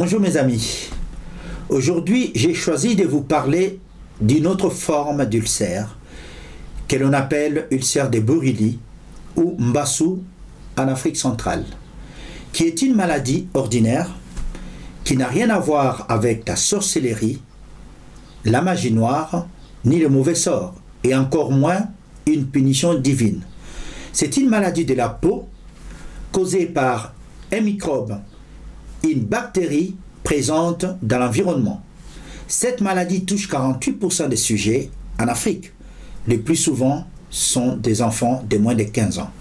Bonjour mes amis, aujourd'hui j'ai choisi de vous parler d'une autre forme d'ulcère que l'on appelle ulcère de Burili ou Mbassou en Afrique centrale, qui est une maladie ordinaire qui n'a rien à voir avec la sorcellerie, la magie noire, ni le mauvais sort, et encore moins une punition divine. C'est une maladie de la peau causée par un microbe, une bactérie présente dans l'environnement. Cette maladie touche 48% des sujets en Afrique. Le plus souvent sont des enfants de moins de 15 ans.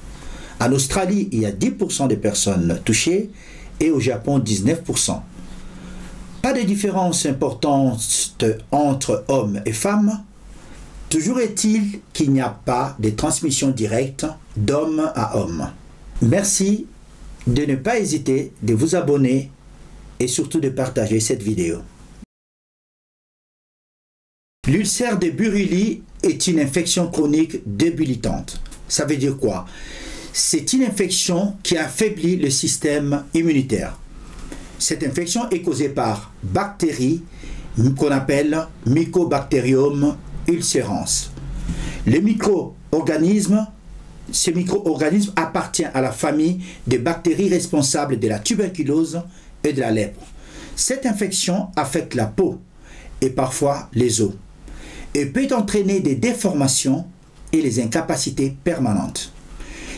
En Australie, il y a 10% de personnes touchées et au Japon, 19%. Pas de différence importante entre hommes et femmes. Toujours est-il qu'il n'y a pas de transmission directe d'homme à homme. Merci de ne pas hésiter de vous abonner et surtout de partager cette vidéo. L'ulcère de Burili est une infection chronique débilitante. Ça veut dire quoi? C'est une infection qui affaiblit le système immunitaire. Cette infection est causée par bactéries qu'on appelle Mycobacterium ulcerans. Ce micro-organisme appartient à la famille des bactéries responsables de la tuberculose et de la lèpre. Cette infection affecte la peau et parfois les os et peut entraîner des déformations et les incapacités permanentes.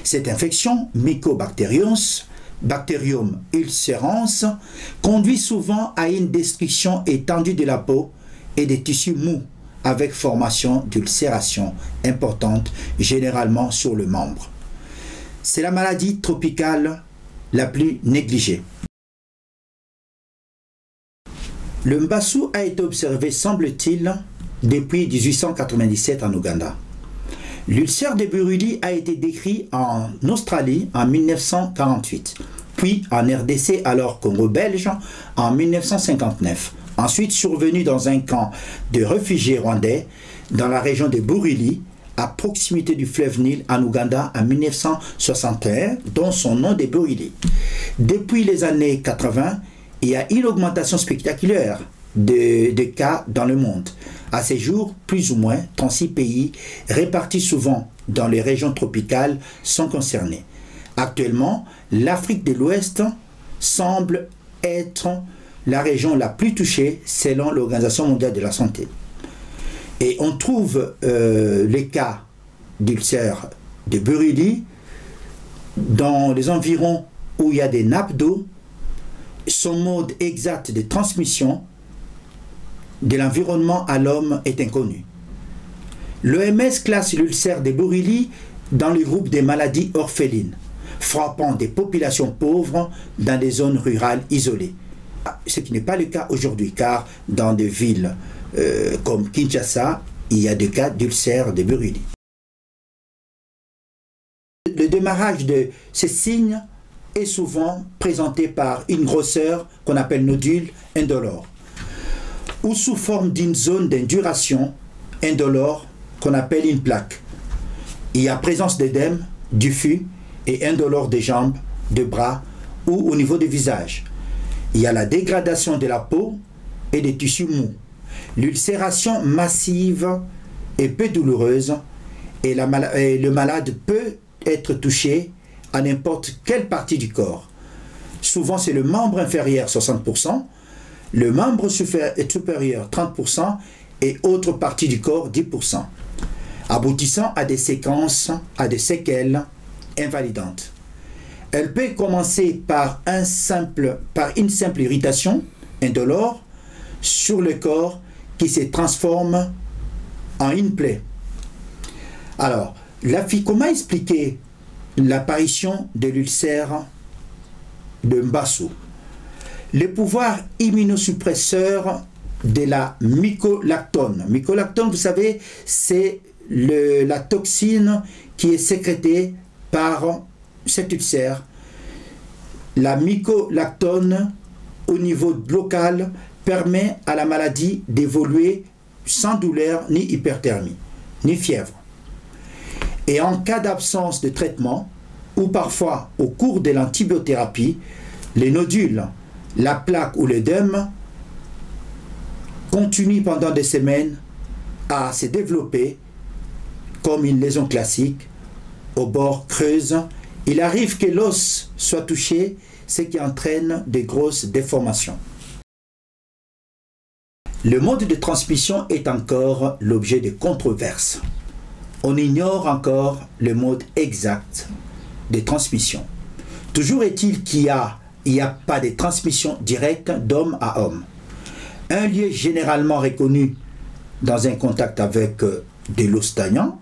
Cette infection, Mycobacterium ulcerans, conduit souvent à une destruction étendue de la peau et des tissus mous, avec formation d'ulcération importante, généralement sur le membre. C'est la maladie tropicale la plus négligée. Le Mbassou a été observé, semble-t-il, depuis 1897 en Ouganda. L'ulcère de Burili a été décrit en Australie en 1948, puis en RDC, alors Congo belge, en 1959. Ensuite survenu dans un camp de réfugiés rwandais dans la région de Burili, à proximité du fleuve Nil en Ouganda en 1961, dont son nom de Burili. Depuis les années 80, il y a une augmentation spectaculaire de cas dans le monde. À ce jour, plus ou moins 36 pays, répartis souvent dans les régions tropicales, sont concernés. Actuellement, l'Afrique de l'Ouest semble être la région la plus touchée selon l'Organisation mondiale de la santé. Et on trouve les cas d'ulcère de Burili dans les environs où il y a des nappes d'eau. Son mode exact de transmission de l'environnement à l'homme est inconnu. L'OMS classe l'ulcère de Burili dans le groupe des maladies orphelines, frappant des populations pauvres dans des zones rurales isolées. Ce qui n'est pas le cas aujourd'hui, car dans des villes comme Kinshasa, il y a des cas d'ulcère de Burili. Le démarrage de ces signes est souvent présenté par une grosseur qu'on appelle nodule indolore, ou sous forme d'une zone d'induration indolore qu'on appelle une plaque. Il y a présence d'édème, diffus et indolore des jambes, des bras ou au niveau du visage. Il y a la dégradation de la peau et des tissus mous. L'ulcération massive est peu douloureuse et le malade peut être touché à n'importe quelle partie du corps. Souvent c'est le membre inférieur 60%, le membre supérieur 30% et autres parties du corps 10%, aboutissant à des séquelles invalidantes. Elle peut commencer par une simple irritation indolore sur le corps qui se transforme en une plaie. Alors, comment expliquer l'apparition de l'ulcère de Mbassou? Le pouvoir immunosuppresseur de la mycolactone. Mycolactone, vous savez, c'est la toxine qui est sécrétée par cet ulcère. La mycolactone au niveau local permet à la maladie d'évoluer sans douleur ni hyperthermie, ni fièvre. Et en cas d'absence de traitement, ou parfois au cours de l'antibiothérapie, les nodules la plaque ou l'œdème continue pendant des semaines à se développer comme une lésion classique au bord creuse. Il arrive que l'os soit touché, ce qui entraîne de grosses déformations. Le mode de transmission est encore l'objet de controverses. On ignore encore le mode exact de transmission. Toujours est-il qu'il n'y a pas de transmission directe d'homme à homme. Un lieu généralement reconnu dans un contact avec de l'eau stagnante.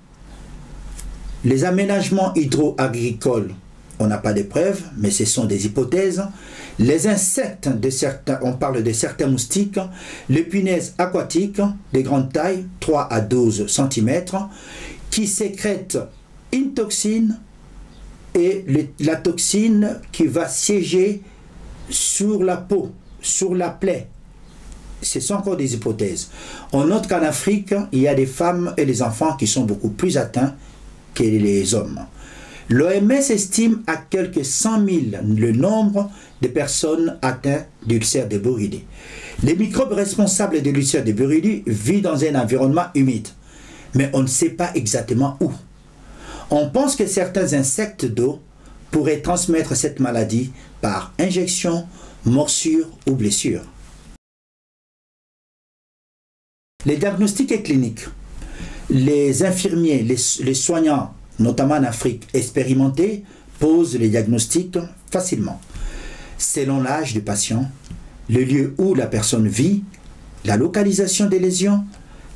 Les aménagements hydro-agricoles, on n'a pas de preuves, mais ce sont des hypothèses. Les insectes, on parle de certains moustiques, les punaises aquatiques de grande taille, 3 à 12 cm, qui sécrètent une toxine et la toxine qui va siéger sur la peau, sur la plaie. Ce sont encore des hypothèses. On note qu'en Afrique, il y a des femmes et des enfants qui sont beaucoup plus atteints que les hommes. L'OMS estime à quelques 100 000 le nombre de personnes atteintes d'ulcère de Buruli. Les microbes responsables de l'ulcère de Buruli vivent dans un environnement humide, mais on ne sait pas exactement où. On pense que certains insectes d'eau pourraient transmettre cette maladie par injection, morsure ou blessure. Les diagnostics cliniques. Les infirmiers, les soignants, notamment en Afrique, expérimentés, posent les diagnostics facilement. Selon l'âge du patient, le lieu où la personne vit, la localisation des lésions,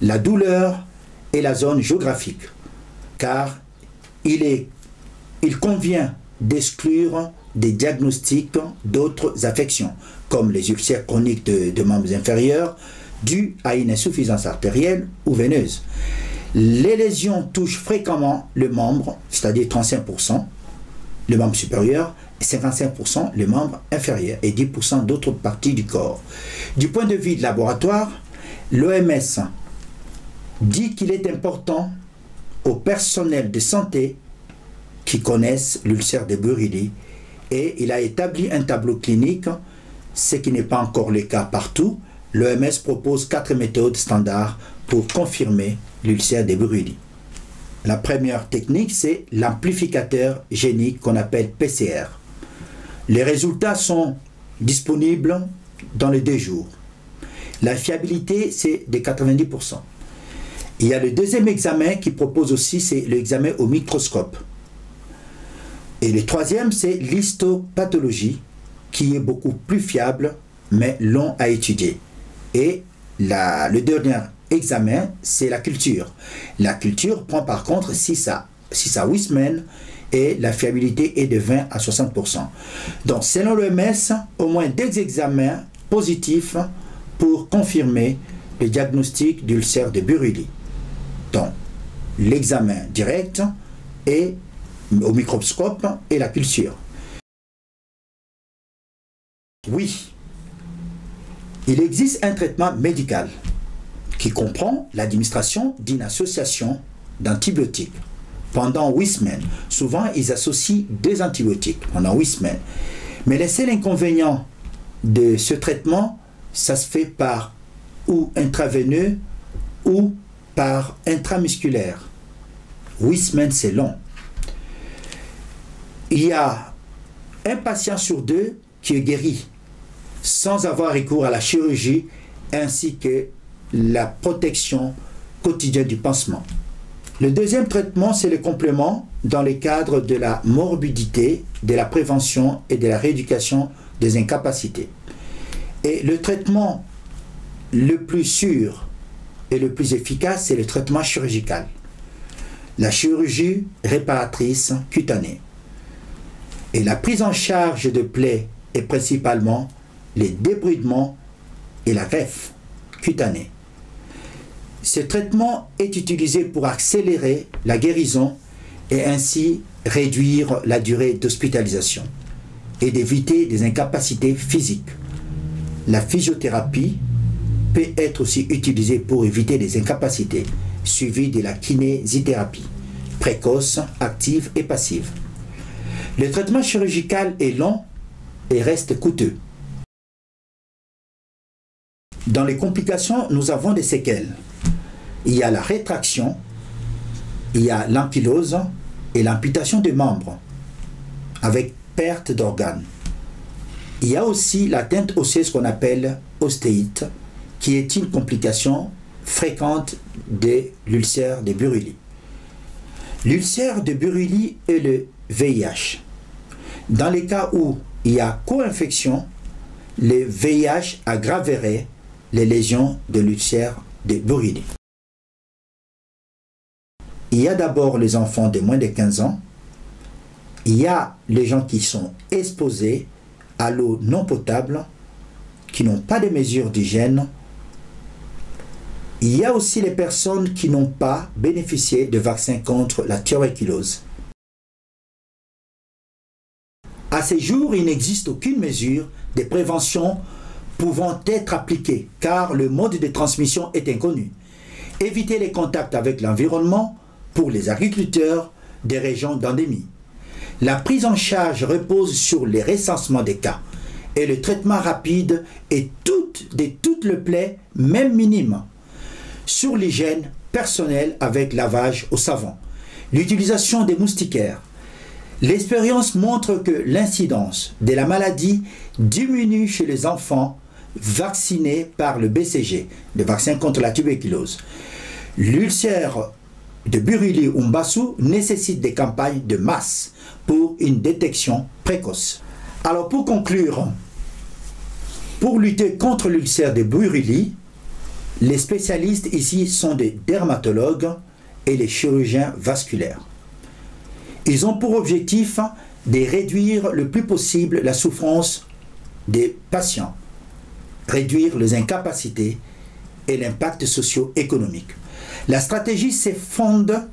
la douleur et la zone géographique. Car il convient d'exclure des diagnostics d'autres affections, comme les ulcères chroniques de membres inférieurs, dus à une insuffisance artérielle ou veineuse. Les lésions touchent fréquemment le membre, c'est-à-dire 35%, le membre supérieur, 55% le membre inférieur et 10% d'autres parties du corps. Du point de vue de laboratoire, l'OMS dit qu'il est important au personnel de santé qui connaissent l'ulcère de Buruli et il a établi un tableau clinique, ce qui n'est pas encore le cas partout. L'OMS propose 4 méthodes standards pour confirmer l'ulcère de Buruli. La première technique, c'est l'amplificateur génique qu'on appelle PCR. Les résultats sont disponibles dans les 2 jours. La fiabilité, c'est de 90%. Il y a le deuxième examen qui propose aussi, c'est l'examen au microscope. Et le troisième, c'est l'histopathologie, qui est beaucoup plus fiable, mais long à étudier. Et le dernier examen, c'est la culture. La culture prend par contre 6 à 8 semaines et la fiabilité est de 20 à 60%. Donc, selon l'OMS, au moins 2 examens positifs pour confirmer le diagnostic d'ulcère de Buruli. Donc, l'examen direct et au microscope et la culture. Oui, il existe un traitement médical qui comprend l'administration d'une association d'antibiotiques pendant 8 semaines. Souvent, ils associent 2 antibiotiques pendant 8 semaines. Mais le seul inconvénient de ce traitement, ça se fait par ou intraveineux ou par intramusculaire. 8 semaines, c'est long. Il y a un patient sur 2 qui est guéri sans avoir recours à la chirurgie ainsi que la protection quotidienne du pansement. Le deuxième traitement, c'est le complément dans le cadre de la morbidité, de la prévention et de la rééducation des incapacités. Et le traitement le plus sûr et le plus efficace, c'est le traitement chirurgical. La chirurgie réparatrice cutanée. Et la prise en charge de plaies est principalement les débridements et la greffe cutanée. Ce traitement est utilisé pour accélérer la guérison et ainsi réduire la durée d'hospitalisation et d'éviter des incapacités physiques. La physiothérapie peut être aussi utilisée pour éviter des incapacités, suivie de la kinésithérapie, précoce, active et passive. Le traitement chirurgical est long et reste coûteux. Dans les complications, nous avons des séquelles. Il y a la rétraction, il y a l'ankylose et l'amputation des membres avec perte d'organes. Il y a aussi l'atteinte osseuse qu'on appelle ostéite, qui est une complication fréquente de l'ulcère de Buruli. L'ulcère de Buruli est le VIH. Dans les cas où il y a co-infection, le VIH aggraverait les lésions de l'ulcère de Buruli. Il y a d'abord les enfants de moins de 15 ans. Il y a les gens qui sont exposés à l'eau non potable, qui n'ont pas de mesures d'hygiène. Il y a aussi les personnes qui n'ont pas bénéficié de vaccins contre la tuberculose. À ce jour, il n'existe aucune mesure de prévention pouvant être appliquée car le mode de transmission est inconnu. Éviter les contacts avec l'environnement pour les agriculteurs des régions d'endémie. La prise en charge repose sur les recensements des cas et le traitement rapide et toutes les plaies, même minimes, sur l'hygiène personnelle avec lavage au savon, l'utilisation des moustiquaires. L'expérience montre que l'incidence de la maladie diminue chez les enfants vaccinés par le BCG, le vaccin contre la tuberculose. L'ulcère de Buruli-Umbasu nécessite des campagnes de masse pour une détection précoce. Alors pour conclure, pour lutter contre l'ulcère de Buruli, les spécialistes ici sont des dermatologues et les chirurgiens vasculaires. Ils ont pour objectif de réduire le plus possible la souffrance des patients, réduire les incapacités et l'impact socio-économique. La stratégie se fonde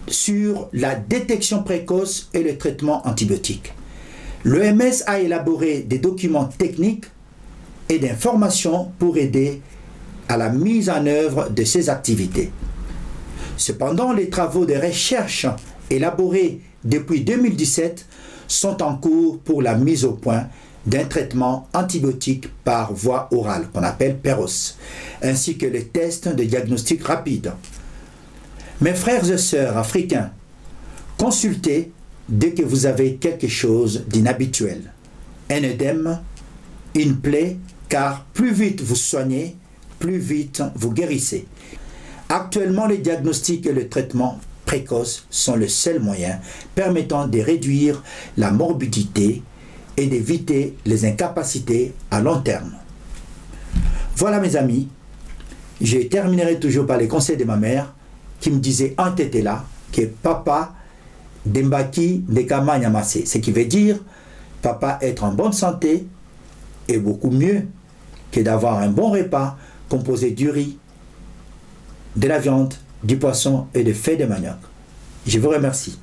sur la détection précoce et le traitement antibiotique. L'OMS a élaboré des documents techniques et d'informations pour aider à la mise en œuvre de ces activités. Cependant, les travaux de recherche élaborés depuis 2017 sont en cours pour la mise au point d'un traitement antibiotique par voie orale, qu'on appelle PEROS, ainsi que les tests de diagnostic rapide. Mes frères et sœurs africains, consultez dès que vous avez quelque chose d'inhabituel, un œdème, une plaie, car plus vite vous soignez, plus vite vous guérissez. Actuellement, le diagnostic et le traitement précoce sont le seul moyen permettant de réduire la morbidité et d'éviter les incapacités à long terme. Voilà mes amis, je terminerai toujours par les conseils de ma mère qui me disait en Tétéla que papa Dembaki Nekama Nyamase, ce qui veut dire papa être en bonne santé est beaucoup mieux que d'avoir un bon repas composé du riz, de la viande, du poisson et de feuilles de manioc. Je vous remercie.